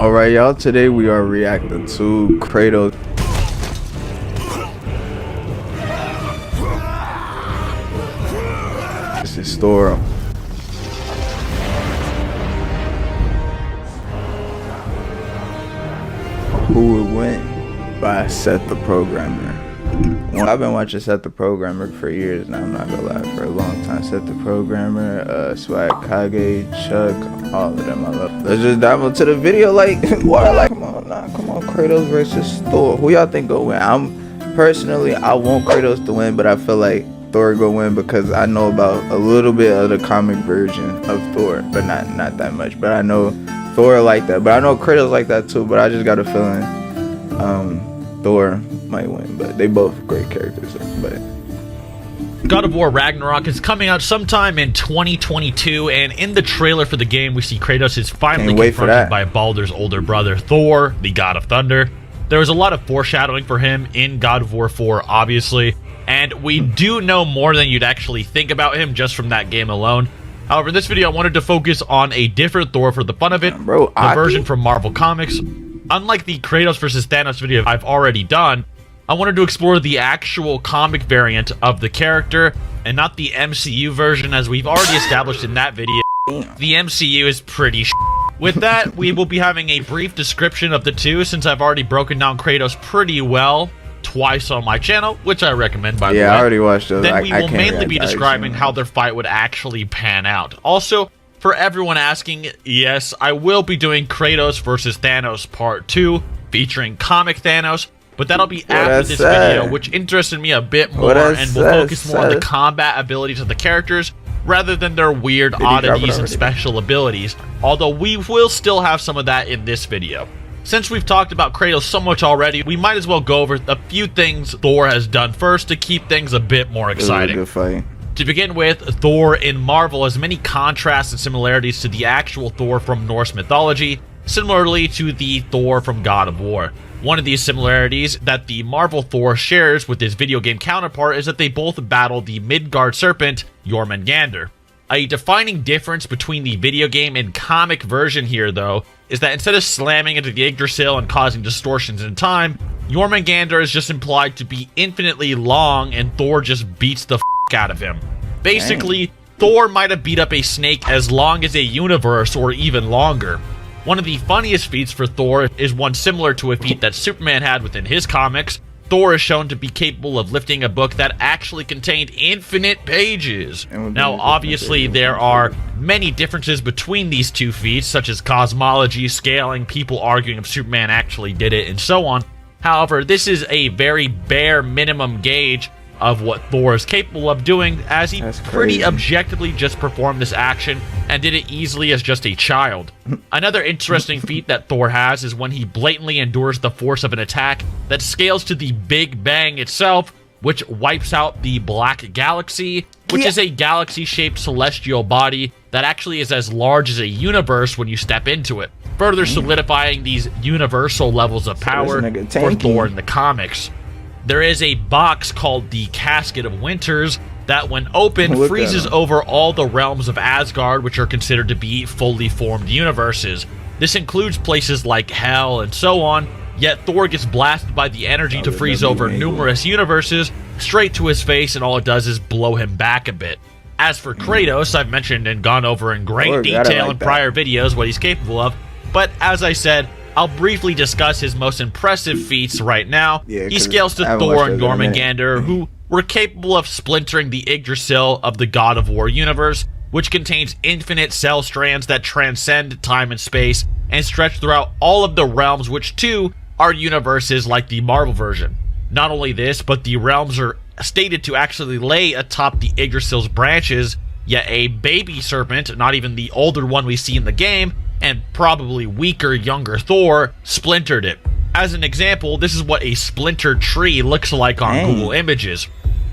Alright y'all, today we are reacting to Kratos. This is Thor. Who Would Win by Seth the Programmer. I've been watching Seth the Programmer for years now, I'm not gonna lie, for a long time. Seth the Programmer, Swag Kage, Chuck, all of them I love. Let's just dive into the video like, what? Like, come on, Kratos versus Thor. Who y'all think go win? Personally, I want Kratos to win, but I feel like Thor go win because I know about a little bit of the comic version of Thor, but not that much. But I know Thor like that, but I know Kratos like that too, but I just got a feeling Thor might win, but they both great characters. But God of War Ragnarok is coming out sometime in 2022, and in the trailer for the game, we see Kratos is finally confronted by Baldur's older brother, Thor, the God of Thunder. There was a lot of foreshadowing for him in God of War 4, obviously, and we do know more than you'd actually think about him just from that game alone. However, in this video, I wanted to focus on a different Thor for the fun of it, the version from Marvel Comics. Unlike the Kratos vs. Thanos video I've already done, I wanted to explore the actual comic variant of the character and not the MCU version, as we've already established in that video. The MCU is pretty With that, we will be having a brief description of the two, since I've already broken down Kratos pretty well twice on my channel, which I recommend, by the way. Yeah, I already watched those. Then we will mainly be describing how their fight would actually pan out. Also, for everyone asking, yes, I will be doing Kratos vs. Thanos Part 2, featuring comic Thanos, but that'll be after this video, which interested me a bit more, and will focus more on the combat abilities of the characters, rather than their weird oddities and special abilities, although we will still have some of that in this video. Since we've talked about Kratos so much already, we might as well go over a few things Thor has done first to keep things a bit more exciting. Good fight. To begin with, Thor in Marvel has many contrasts and similarities to the actual Thor from Norse mythology, similarly to the Thor from God of War. One of these similarities that the Marvel Thor shares with his video game counterpart is that they both battle the Midgard serpent, Jormungandr. A defining difference between the video game and comic version here, though, is that instead of slamming into the Yggdrasil and causing distortions in time, Jormungandr is just implied to be infinitely long, and Thor just beats the out of him. Basically, Thor might have beat up a snake as long as a universe, or even longer. One of the funniest feats for Thor is one similar to a feat that Superman had within his comics. Thor is shown to be capable of lifting a book that actually contained infinite pages. Now, obviously, there are many differences between these two feats, such as cosmology, scaling, people arguing if Superman actually did it, and so on. However, this is a very bare minimum gauge of what Thor is capable of doing, as he pretty objectively just performed this action and did it easily as just a child. Another interesting feat that Thor has is when he blatantly endures the force of an attack that scales to the Big Bang itself, which wipes out the Black Galaxy, which is a galaxy-shaped celestial body that actually is as large as a universe when you step into it, further solidifying these universal levels of power for Thor in the comics. There is a box called the Casket of Winters that, when opened, freezes over all the realms of Asgard, which are considered to be fully formed universes. This includes places like Hell and so on, yet Thor gets blasted by the energy to freeze over numerous universes straight to his face, and all it does is blow him back a bit. As for Kratos, I've mentioned and gone over in great detail in prior videos what he's capable of, but as I said, I'll briefly discuss his most impressive feats right now. He scales to Thor and Jormungandr, who were capable of splintering the Yggdrasil of the God of War universe, which contains infinite cell strands that transcend time and space and stretch throughout all of the realms, which too are universes like the Marvel version. Not only this, but the realms are stated to actually lay atop the Yggdrasil's branches, yet a baby serpent, not even the older one we see in the game, and probably weaker, younger Thor, splintered it. As an example, this is what a splintered tree looks like on Google Images.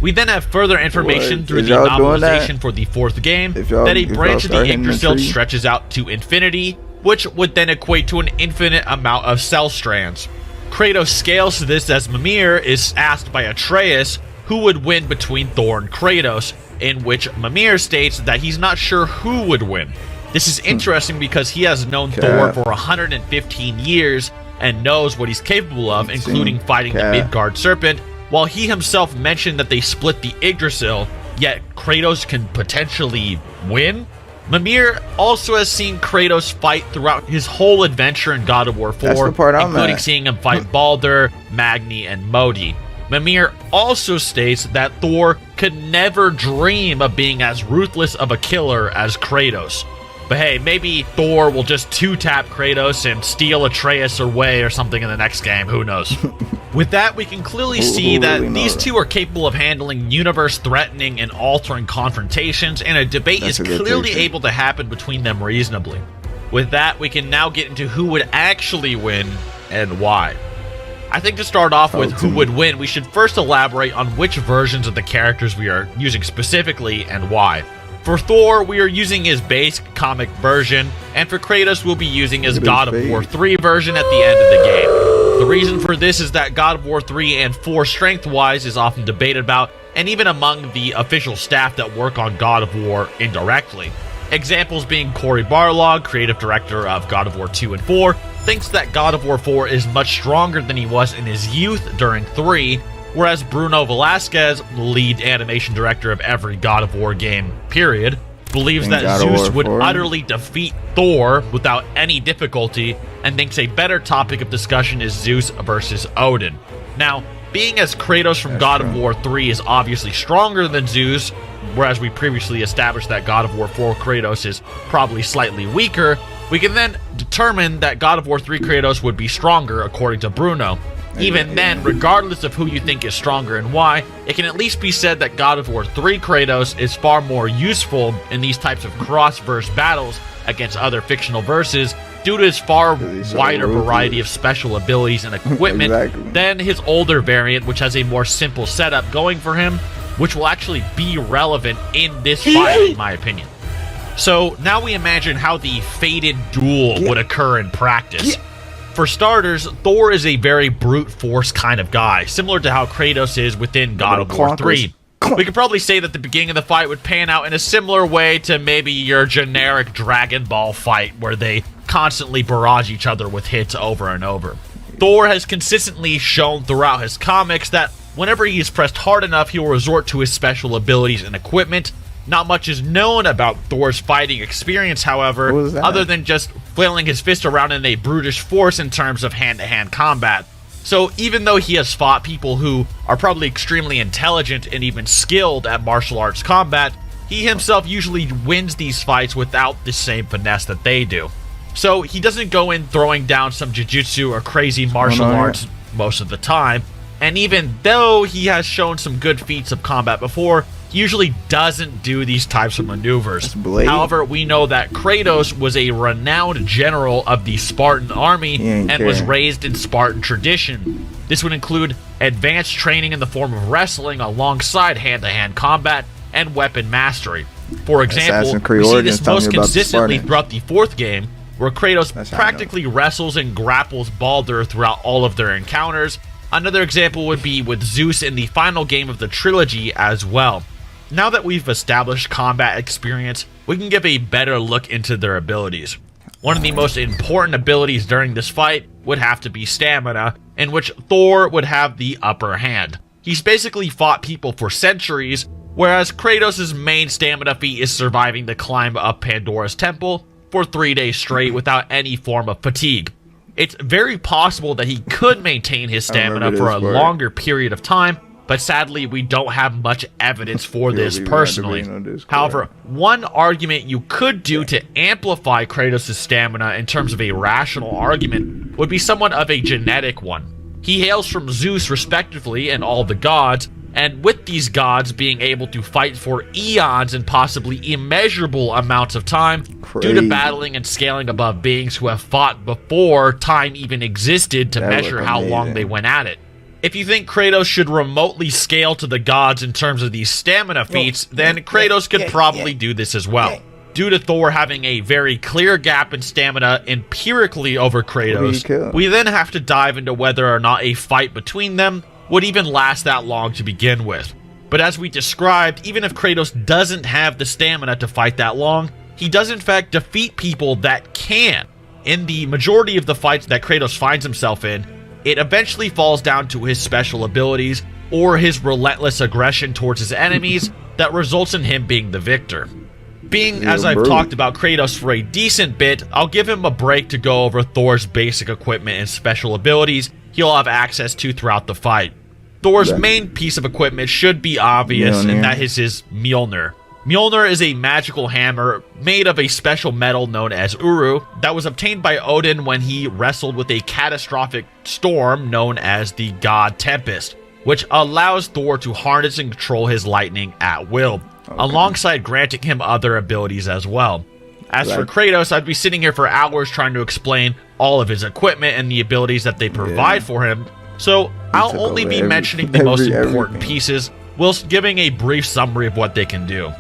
We then have further information through the novelization for the fourth game that a branch of the Yggdrasil stretches out to infinity, which would then equate to an infinite amount of cell strands. Kratos scales to this as Mimir is asked by Atreus who would win between Thor and Kratos, in which Mimir states that he's not sure who would win. This is interesting because he has known Thor for 115 years and knows what he's capable of, including fighting the Midgard Serpent, while he himself mentioned that they split the Yggdrasil, yet Kratos can potentially win? Mimir also has seen Kratos fight throughout his whole adventure in God of War 4, including seeing him fight Baldur, Magni, and Modi. Mimir also states that Thor could never dream of being as ruthless of a killer as Kratos. But hey, maybe Thor will just two-tap Kratos and steal Atreus away or something in the next game, who knows. With that, we can clearly see that these two are capable of handling universe-threatening and altering confrontations, and a debate is clearly able to happen between them reasonably. With that, we can now get into who would actually win and why. I think to start off with who would win, we should first elaborate on which versions of the characters we are using specifically and why. For Thor, we are using his base comic version, and for Kratos, we'll be using his God of War 3 version at the end of the game. The reason for this is that God of War 3 and 4 strength-wise is often debated about, and even among the official staff that work on God of War indirectly. Examples being Cory Barlog, creative director of God of War 2 and 4, thinks that God of War 4 is much stronger than he was in his youth during 3, whereas Bruno Velasquez, lead animation director of every God of War game, period, believes that Zeus would utterly defeat Thor without any difficulty, and thinks a better topic of discussion is Zeus versus Odin. Now, being as Kratos from God of War 3 is obviously stronger than Zeus, whereas we previously established that God of War 4 Kratos is probably slightly weaker, we can then determine that God of War 3 Kratos would be stronger according to Bruno. Even then, regardless of who you think is stronger and why, it can at least be said that God of War 3 Kratos is far more useful in these types of cross-verse battles against other fictional verses due to his far wider variety of special abilities and equipment than his older variant, which has a more simple setup going for him, which will actually be relevant in this fight, in my opinion. So now we imagine how the fated duel would occur in practice. For starters, Thor is a very brute force kind of guy, similar to how Kratos is within God of War 3. We could probably say that the beginning of the fight would pan out in a similar way to maybe your generic Dragon Ball fight, where they constantly barrage each other with hits over and over. Thor has consistently shown throughout his comics that whenever he is pressed hard enough, he will resort to his special abilities and equipment. Not much is known about Thor's fighting experience, however, other than just flailing his fist around in a brutish force in terms of hand-to-hand combat. So even though he has fought people who are probably extremely intelligent and even skilled at martial arts combat, he himself usually wins these fights without the same finesse that they do. So he doesn't go in throwing down some jujutsu or crazy martial arts most of the time, and even though he has shown some good feats of combat before, he usually doesn't do these types of maneuvers. However, we know that Kratos was a renowned general of the Spartan army and was raised in Spartan tradition. This would include advanced training in the form of wrestling alongside hand-to-hand combat and weapon mastery. For example, we see this most consistently throughout the 4th game, where Kratos practically wrestles and grapples Baldur throughout all of their encounters. Another example would be with Zeus in the final game of the trilogy as well. Now that we've established combat experience, we can give a better look into their abilities. One of the most important abilities during this fight would have to be stamina, in which Thor would have the upper hand. He's basically fought people for centuries, whereas Kratos' main stamina feat is surviving the climb up Pandora's temple for 3 days straight without any form of fatigue. It's very possible that he could maintain his stamina for a longer period of time, but sadly we don't have much evidence for this personally. However, one argument you could do to amplify Kratos' stamina in terms of a rational argument would be somewhat of a genetic one. He hails from Zeus respectively and all the gods, and with these gods being able to fight for eons and possibly immeasurable amounts of time due to battling and scaling above beings who have fought before time even existed to measure how long they went at it. If you think Kratos should remotely scale to the gods in terms of these stamina feats, then Kratos could probably do this as well. Due to Thor having a very clear gap in stamina empirically over Kratos, we then have to dive into whether or not a fight between them would even last that long to begin with. But as we described, even if Kratos doesn't have the stamina to fight that long, he does in fact defeat people that can. In the majority of the fights that Kratos finds himself in, it eventually falls down to his special abilities or his relentless aggression towards his enemies that results in him being the victor. Being as I've talked about Kratos for a decent bit, I'll give him a break to go over Thor's basic equipment and special abilities he'll have access to throughout the fight. Thor's main piece of equipment should be obvious, and that is his Mjolnir. Mjolnir is a magical hammer made of a special metal known as Uru that was obtained by Odin when he wrestled with a catastrophic storm known as the God Tempest, which allows Thor to harness and control his lightning at will, alongside granting him other abilities as well. As for Kratos, I'd be sitting here for hours trying to explain all of his equipment and the abilities that they provide for him, so I'll only be mentioning the most important pieces, whilst giving a brief summary of what they can do.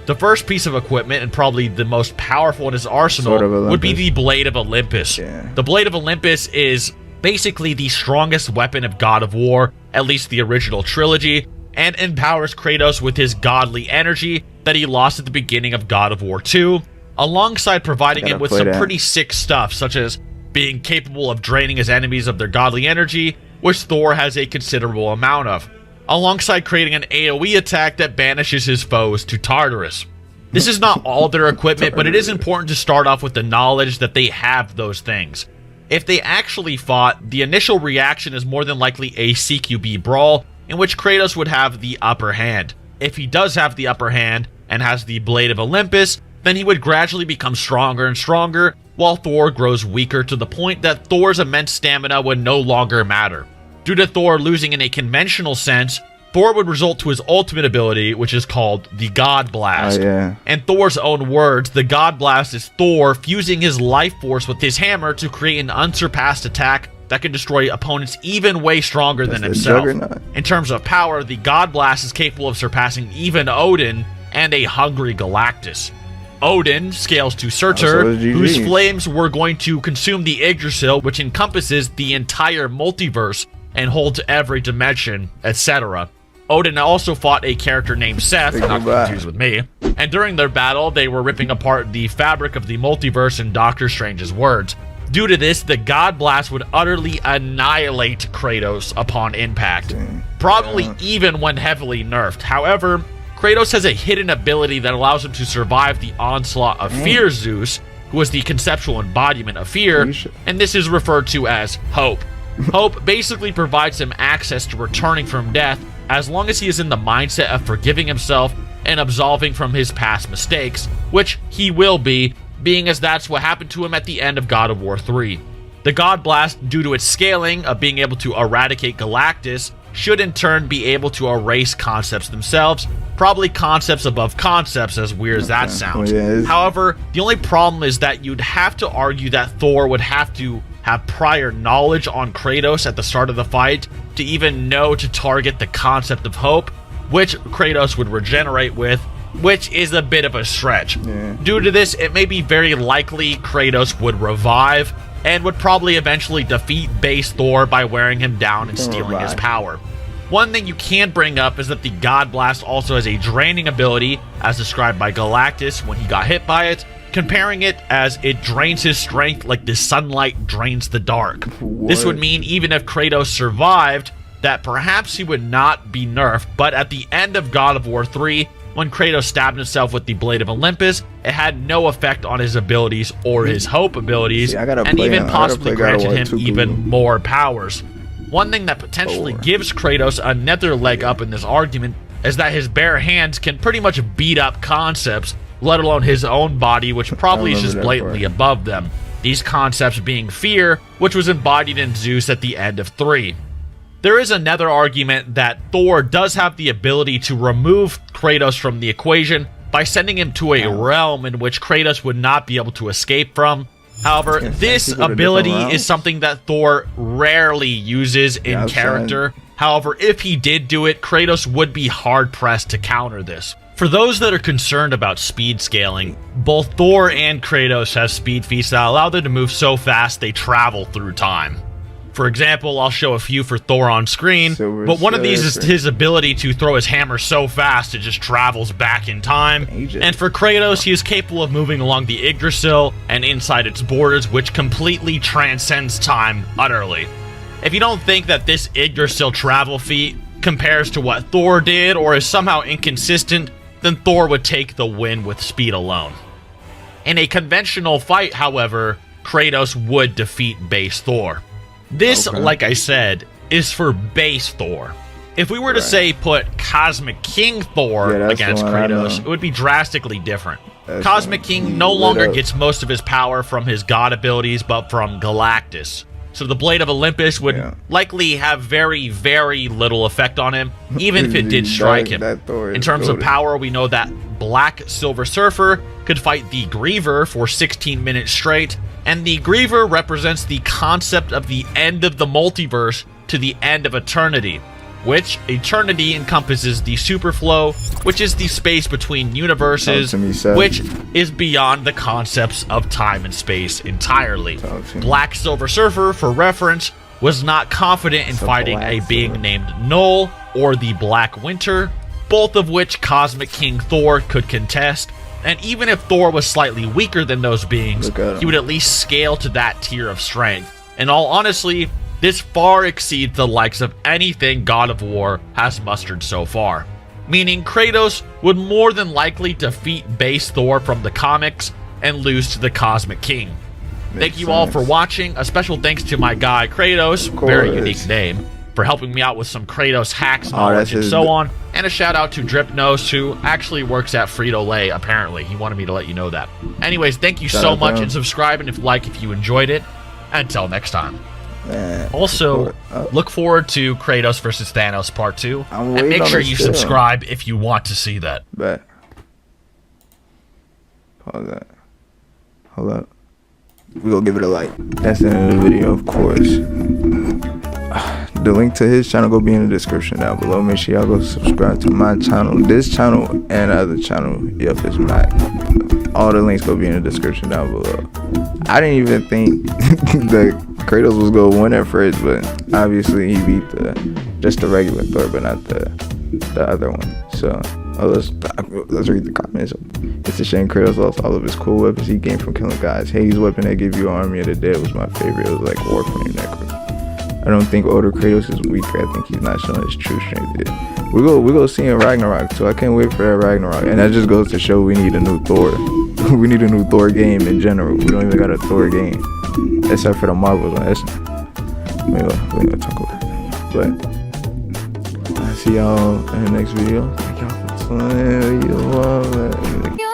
The first piece of equipment, and probably the most powerful in his arsenal, would be the Blade of Olympus. The Blade of Olympus is basically the strongest weapon of God of War, at least the original trilogy, and empowers Kratos with his godly energy that he lost at the beginning of God of War 2, alongside providing him with some pretty sick stuff, such as being capable of draining his enemies of their godly energy, which Thor has a considerable amount of, alongside creating an AoE attack that banishes his foes to Tartarus. This is not all their equipment, but it is important to start off with the knowledge that they have those things. If they actually fought, the initial reaction is more than likely a CQB brawl, in which Kratos would have the upper hand. If he does have the upper hand, and has the Blade of Olympus, then he would gradually become stronger and stronger, while Thor grows weaker to the point that Thor's immense stamina would no longer matter. Due to Thor losing in a conventional sense, Thor would result to his ultimate ability, which is called the God Blast. In Thor's own words, the God Blast is Thor fusing his life force with his hammer to create an unsurpassed attack that can destroy opponents even way stronger than himself. In terms of power, the God Blast is capable of surpassing even Odin and a hungry Galactus. Odin scales to Surtur, whose flames were going to consume the Yggdrasil, which encompasses the entire multiverse and holds every dimension, etc. Odin also fought a character named Seth, not confused with me, and during their battle, they were ripping apart the fabric of the multiverse in Doctor Strange's words. Due to this, the God Blast would utterly annihilate Kratos upon impact, probably even when heavily nerfed. However, Kratos has a hidden ability that allows him to survive the onslaught of Fear Zeus, who is the conceptual embodiment of fear, and this is referred to as Hope. Hope basically provides him access to returning from death as long as he is in the mindset of forgiving himself and absolving from his past mistakes, which he will be, being as that's what happened to him at the end of God of War 3. The God Blast, due to its scaling of being able to eradicate Galactus, should in turn be able to erase concepts themselves, probably concepts above concepts, as weird as that sounds. However, the only problem is that you'd have to argue that Thor would have to have prior knowledge on Kratos at the start of the fight to even know to target the concept of hope, which Kratos would regenerate with, which is a bit of a stretch. Due to this, it may be very likely Kratos would revive and would probably eventually defeat base Thor by wearing him down and stealing his power. One thing you can bring up is that the God Blast also has a draining ability, as described by Galactus when he got hit by it, comparing it as it drains his strength like the sunlight drains the dark. This would mean even if Kratos survived, that perhaps he would not be nerfed, but at the end of God of War 3, when Kratos stabbed himself with the Blade of Olympus, it had no effect on his abilities or his hope abilities, and even possibly granted him even more powers. One thing that potentially gives Kratos another leg up in this argument is that his bare hands can pretty much beat up concepts, let alone his own body, which probably is just blatantly above them. These concepts being fear, which was embodied in Zeus at the end of 3. There is another argument that Thor does have the ability to remove Kratos from the equation by sending him to a realm in which Kratos would not be able to escape from. However, this ability is something that Thor rarely uses in character. However, if he did do it, Kratos would be hard-pressed to counter this. For those that are concerned about speed scaling, both Thor and Kratos have speed feats that allow them to move so fast they travel through time. For example, I'll show a few for Thor on screen, but one of these is his ability to throw his hammer so fast it just travels back in time. And for Kratos, he is capable of moving along the Yggdrasil and inside its borders, which completely transcends time utterly. If you don't think that this Yggdrasil travel feat compares to what Thor did or is somehow inconsistent, then Thor would take the win with speed alone. In a conventional fight, however, Kratos would defeat base Thor. This, like I said, is for base Thor. If we were to say put Cosmic King Thor against Kratos, it would be drastically different. Cosmic King no longer gets most of his power from his god abilities, but from Galactus. So the Blade of Olympus would likely have very, very little effect on him, even if it did strike him. In terms of power, we know that Black Silver Surfer could fight the Griever for 16 minutes straight, and the Griever represents the concept of the end of the multiverse to the end of eternity, which eternity encompasses the superflow, which is the space between universes, which is beyond the concepts of time and space entirely. Black Silver Surfer, for reference, was not confident in fighting a being named Null or the Black Winter, both of which Cosmic King Thor could contest. And even if Thor was slightly weaker than those beings, he would at least scale to that tier of strength. In all honesty, this far exceeds the likes of anything God of War has mustered so far. Meaning Kratos would more than likely defeat base Thor from the comics and lose to the Cosmic King. Thank you all for watching. A special thanks to my guy Kratos, very unique name, for helping me out with some Kratos hacks, knowledge, and so on. And a shout out to Dripnose, who actually works at Frito-Lay, apparently. He wanted me to let you know that. Anyways, thank you so much, and subscribe and if you enjoyed it. Until next time. Also, look forward to Kratos versus Thanos Part 2. And make sure you subscribe if you want to see that. Bet. Pause that. Hold up. We're gonna give it a like. That's the end of the video, of course. The link to his channel will be in the description down below. Make sure y'all go subscribe to my channel, this channel, and other channel. Yep, it's Mac. All the links will be in the description down below. I didn't even think that Kratos was gonna win at first, but obviously he beat just the regular Thor, but not the other one. So let's read the comments. It's a shame Kratos lost all of his cool weapons he gained from killing guys. Hades' weapon that gave you an army of the dead was my favorite. It was like Warframe Necro. I don't think older Kratos is weaker. I think he's not showing his true strength yet. We go see in Ragnarok, so I can't wait for that Ragnarok. And that just goes to show we need a new Thor. We need a new Thor game in general. We don't even got a Thor game, except for the Marvels one. We ain't gonna talk about that. But I see y'all in the next video. Thank y'all for tuning in.